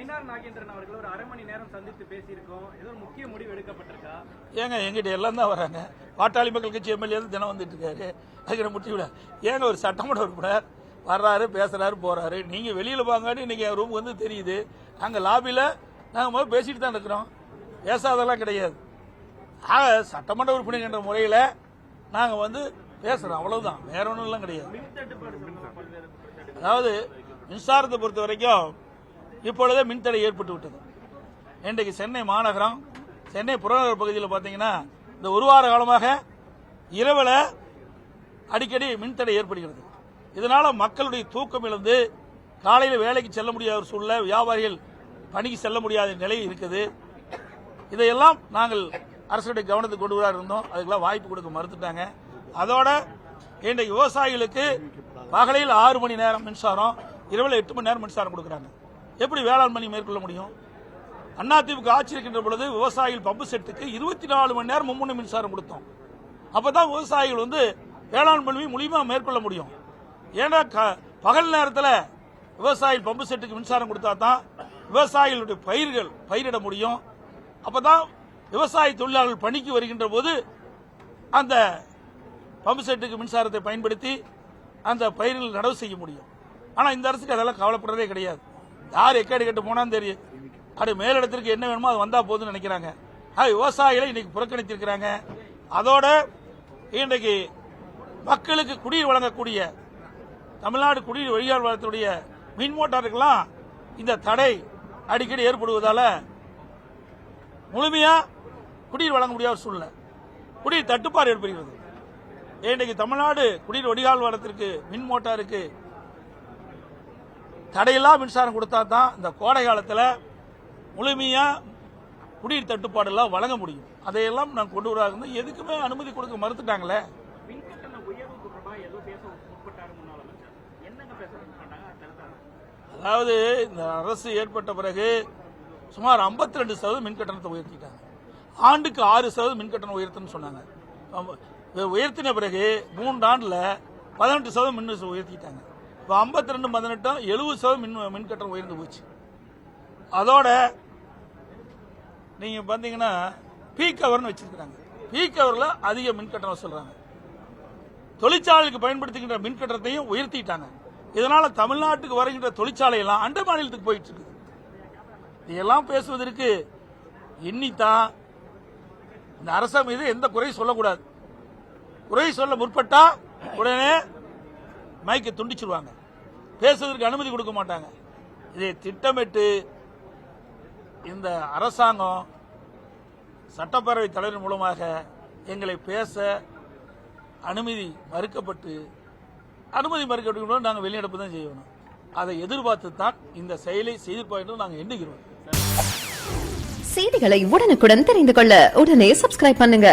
நயினார் நாகேந்திரன் அவர்கள் ஒரு 1/2 மணி நேரம் சந்தித்து பேசியிருக்கோம். ஏதோ ஒரு முக்கிய முடிவு எடுக்கப்பட்டிருக்கா? ஏங்க எங்கிட்ட எல்லாம் தான் வராங்க. பாட்டாளி மக்கள் கட்சி எம்எல்ஏ தினம் வந்துட்டு இருக்காரு. அதுக்கு முடிவு ஏங்க ஒரு சட்டமன்ற உறுப்பினர் வர்றாரு, பேசுறாரு, போறாரு. நீங்க வெளியில வாங்கன்னு இன்னைக்கு ரூம் வந்து தெரியுது. அங்க லாபியில நாங்க முதல்ல பேசிட்டு தான் இருக்கிறோம். பேசாதெல்லாம் கிடையாது. சட்டமன்ற உறுப்பினர் என்ற முறையில நாங்க வந்து பேசுறோம், அவ்வளவுதான். வேற ஒன்றும் எல்லாம் கிடையாது. அதாவது மின்சாரத்தை பொறுத்த வரைக்கும் இப்பொழுதே மின்தடை ஏற்பட்டு விட்டது. இன்றைக்கு சென்னை மாநகரம், சென்னை புறநகர் பகுதியில் பார்த்தீங்கன்னா இந்த ஒரு வார காலமாக இரவுல அடிக்கடி மின்தடை ஏற்படுகிறது. இதனால மக்களுடைய தூக்கம் இழந்து காலையில் வேலைக்கு செல்ல முடியாத ஒரு சூழ்நிலை, வியாபாரிகள் பணிக்கு செல்ல முடியாத நிலை இருக்குது. இதையெல்லாம் நாங்கள் அரசுடைய கவனத்துக்கு கொண்டு வர இருந்தோம். அதுக்கெல்லாம் வாய்ப்பு கொடுக்க மறுத்துட்டாங்க. அதோட இன்றைக்கு விவசாயிகளுக்கு பகலில் 6 மணி நேரம் மின்சாரம், இரவில் 8 மணி நேரம் மின்சாரம் கொடுக்குறாங்க. எப்படி வேளாண் பணி மேற்கொள்ள முடியும்? அதிமுக ஆட்சி இருக்கின்ற பொழுது விவசாயிகள் பம்பு செட்டுக்கு 24 மணி நேரம் மும்முனை மின்சாரம் கொடுத்தோம். அப்பதான் விவசாயிகள் வந்து வேளாண் பணி மூலியமா மேற்கொள்ள முடியும். ஏன்னா பகல் நேரத்தில் விவசாயிகள் பம்பு செட்டுக்கு மின்சாரம் கொடுத்தா தான் விவசாயிகளுடைய பயிர்கள் பயிரிட முடியும். அப்பதான் விவசாய தொழிலாளர்கள் பணிக்கு வருகின்ற போது அந்த பம்பு செட்டுக்கு மின்சாரத்தை பயன்படுத்தி அந்த பயிர்கள் நடவு செய்ய முடியும். ஆனா இந்த அரசுக்கு அதெல்லாம் கவலைப்படுறதே கிடையாது. யார் எக்கேடு கட்டு போனான்னு தெரியும். அது மேலிடத்திற்கு என்ன வேணுமோ அது வந்தா போதுன்னு நினைக்கிறாங்க. விவசாயிகளை இன்னைக்கு புறக்கணித்திருக்கிறாங்க. அதோட இன்றைக்கு மக்களுக்கு குடிநீர் வழங்கக்கூடிய தமிழ்நாடு குடிநீர் வடிகால் வாரியத்துடைய மின் மோட்டாருக்கெல்லாம் இந்த தடை அடிக்கடி ஏற்படுவதால முழுமையா குடிநீர் வழங்க முடியாத சூழ்நிலை, குடிநீர் தட்டுப்பாடு ஏற்படுகிறது. இன்றைக்கு தமிழ்நாடு குடிநீர் வடிகால் வாரியத்திற்கு மின் மோட்டாருக்கு தடையெல்லாம் மின்சாரம் கொடுத்தா தான் இந்த கோடை காலத்தில் முழுமையா குடிநீர் தட்டுப்பாடு எல்லாம் வழங்க முடியும். அதையெல்லாம் நான் கொண்டு வராங்க. எதுக்குமே அனுமதி கொடுக்க மறுத்துட்டாங்களே. அதாவது இந்த அரசு ஏற்பட்ட பிறகு சுமார் 52% மின் கட்டணத்தை உயர்த்திட்டாங்க. ஆண்டுக்கு 6% மின் கட்டணம் உயர்த்துன்னு சொன்னாங்க. உயர்த்தின பிறகு 3 ஆண்டுல 18% மின் உயர்த்திட்டாங்க. இப்போ 52, 18, 70% மின் கட்டணம் உயர்ந்து போச்சு. அதோட நீங்க பாத்தீங்கன்னா பீக் ஹவர்னு வச்சிருக்காங்க. பீக் ஹவர்ல அதிக மின் கட்டணம் சொல்றாங்க. தொழிற்சாலைக்கு பயன்படுத்துகின்ற மின் கட்டணத்தையும் உயர்த்திட்டாங்க. இதனால தமிழ்நாட்டுக்கு வருகின்ற தொழிற்சாலை எல்லாம் அண்டை மாநிலத்துக்கு போயிட்டு இருக்கு. இதெல்லாம் பேசுவதற்கு எண்ணித்தான் இந்த அரசு மீது எந்த குறை சொல்லக்கூடாது. குறை சொல்ல முற்பட்டா உடனே மைக்கை துண்டிச்சிருவாங்க, பேசுவதற்கு அனுமதி கொடுக்க மாட்டாங்க. இதை திட்டமிட்டு இந்த அரசாங்கம் சட்டப்பேரவை தலைவர் மூலமாக எங்களை பேச அனுமதி மறுக்கப்பட்டு நாங்கள் வெளிநடப்பு தான் செய்யணும். அதை எதிர்பார்த்து தான் இந்த செயலை செய்திருப்போம் நாங்கள் எண்ணுகிறோம். செய்திகளை உடனுக்குடன் தெரிந்து கொள்ள உடனே சப்ஸ்கிரைப் பண்ணுங்க.